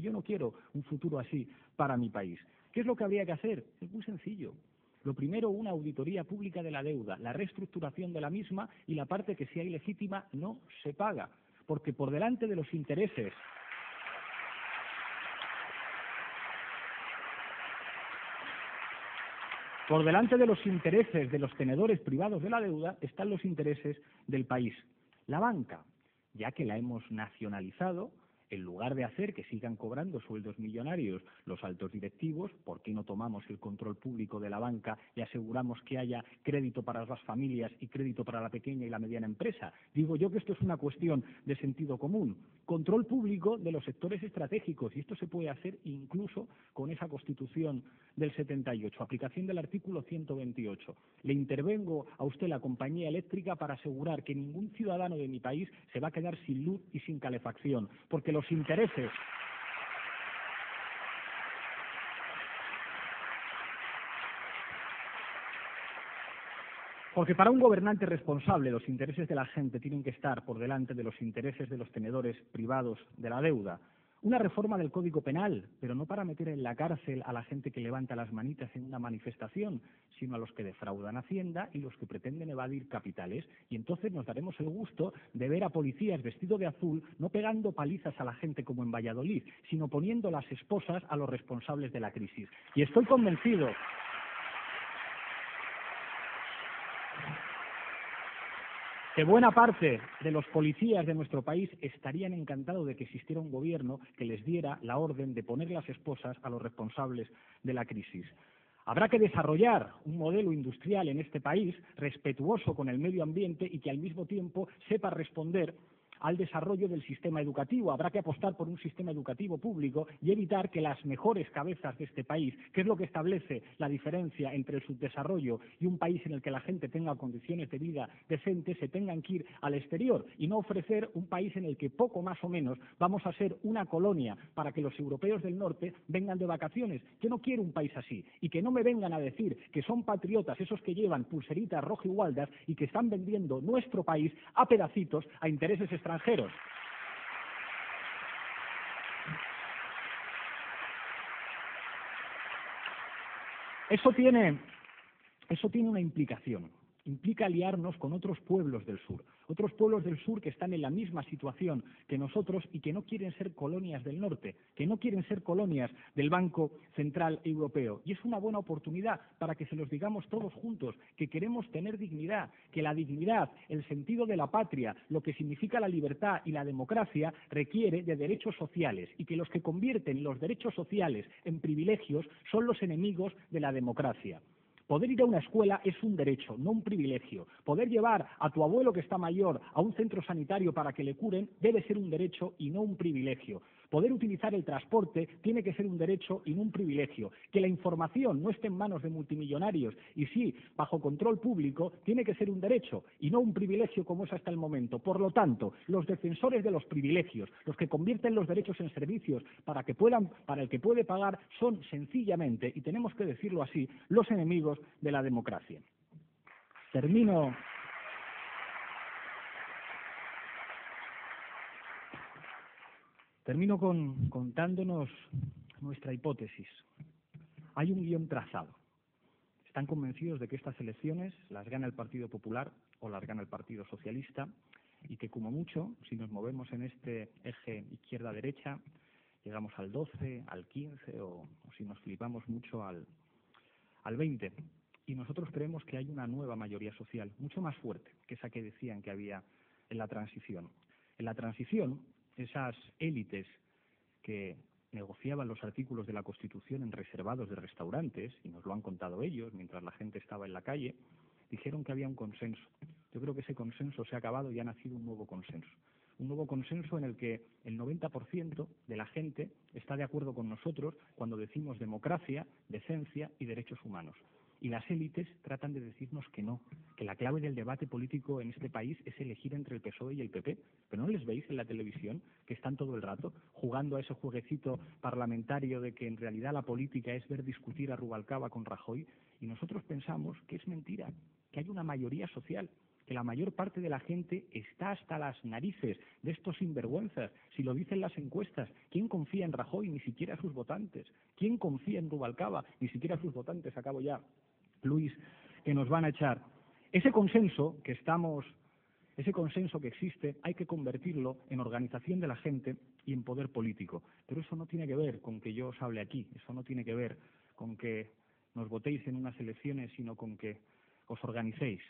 yo no quiero un futuro así para mi país. ¿Qué es lo que habría que hacer? Es muy sencillo. Lo primero, una auditoría pública de la deuda, la reestructuración de la misma y la parte que sea ilegítima no se paga, porque por delante de los intereses de los tenedores privados de la deuda están los intereses del país. La banca, ya que la hemos nacionalizado, en lugar de hacer que sigan cobrando sueldos millonarios los altos directivos, ¿por qué no tomamos el control público de la banca y aseguramos que haya crédito para las familias y crédito para la pequeña y la mediana empresa? Digo yo que esto es una cuestión de sentido común. Control público de los sectores estratégicos, y esto se puede hacer incluso con esa Constitución del 78, aplicación del artículo 128. Le intervengo a usted la compañía eléctrica para asegurar que ningún ciudadano de mi país se va a quedar sin luz y sin calefacción, porque los intereses Porque para un gobernante responsable los intereses de la gente tienen que estar por delante de los intereses de los tenedores privados de la deuda. Una reforma del Código Penal, pero no para meter en la cárcel a la gente que levanta las manitas en una manifestación, sino a los que defraudan Hacienda y los que pretenden evadir capitales. Y entonces nos daremos el gusto de ver a policías vestidos de azul no pegando palizas a la gente como en Valladolid, sino poniendo las esposas a los responsables de la crisis. Y estoy convencido que buena parte de los policías de nuestro país estarían encantados de que existiera un gobierno que les diera la orden de poner las esposas a los responsables de la crisis. Habrá que desarrollar un modelo industrial en este país respetuoso con el medio ambiente y que al mismo tiempo sepa responder al desarrollo del sistema educativo. Habrá que apostar por un sistema educativo público y evitar que las mejores cabezas de este país, que es lo que establece la diferencia entre el subdesarrollo y un país en el que la gente tenga condiciones de vida decentes, se tengan que ir al exterior y no ofrecer un país en el que poco más o menos vamos a ser una colonia para que los europeos del norte vengan de vacaciones. Yo no quiero un país así, y que no me vengan a decir que son patriotas esos que llevan pulseritas rojigualdas y que están vendiendo nuestro país a pedacitos a intereses extranjeros. Eso tiene una implicación. Implica aliarnos con otros pueblos del sur que están en la misma situación que nosotros y que no quieren ser colonias del norte, que no quieren ser colonias del Banco Central Europeo. Y es una buena oportunidad para que se los digamos todos juntos, que queremos tener dignidad, que la dignidad, el sentido de la patria, lo que significa la libertad y la democracia requiere de derechos sociales, y que los que convierten los derechos sociales en privilegios son los enemigos de la democracia. Poder ir a una escuela es un derecho, no un privilegio. Poder llevar a tu abuelo que está mayor a un centro sanitario para que le curen debe ser un derecho y no un privilegio. Poder utilizar el transporte tiene que ser un derecho y no un privilegio. Que la información no esté en manos de multimillonarios y sí bajo control público tiene que ser un derecho y no un privilegio como es hasta el momento. Por lo tanto, los defensores de los privilegios, los que convierten los derechos en servicios para el que puede pagar, son sencillamente, y tenemos que decirlo así, los enemigos de la democracia. Termino contándonos nuestra hipótesis. Hay un guión trazado. Están convencidos de que estas elecciones las gana el Partido Popular o las gana el Partido Socialista, y que como mucho, si nos movemos en este eje izquierda-derecha, llegamos al 12, al 15 o si nos flipamos mucho al 20. Y nosotros creemos que hay una nueva mayoría social, mucho más fuerte que esa que decían que había en la transición. En la transición, esas élites que negociaban los artículos de la Constitución en reservados de restaurantes, y nos lo han contado ellos mientras la gente estaba en la calle, dijeron que había un consenso. Yo creo que ese consenso se ha acabado y ha nacido un nuevo consenso. Un nuevo consenso en el que el 90% de la gente está de acuerdo con nosotros cuando decimos democracia, decencia y derechos humanos. Y las élites tratan de decirnos que no, que la clave del debate político en este país es elegir entre el PSOE y el PP. ¿Pero no les veis en la televisión que están todo el rato jugando a ese jueguecito parlamentario de que en realidad la política es ver discutir a Rubalcaba con Rajoy? Y nosotros pensamos que es mentira, que hay una mayoría social, que la mayor parte de la gente está hasta las narices de estos sinvergüenzas. Si lo dicen las encuestas, ¿quién confía en Rajoy? Ni siquiera sus votantes. ¿Quién confía en Rubalcaba? Ni siquiera sus votantes. Acabo ya, Luis, que nos van a echar. Ese consenso que existe, hay que convertirlo en organización de la gente y en poder político. Pero eso no tiene que ver con que yo os hable aquí, eso no tiene que ver con que nos votéis en unas elecciones, sino con que os organicéis.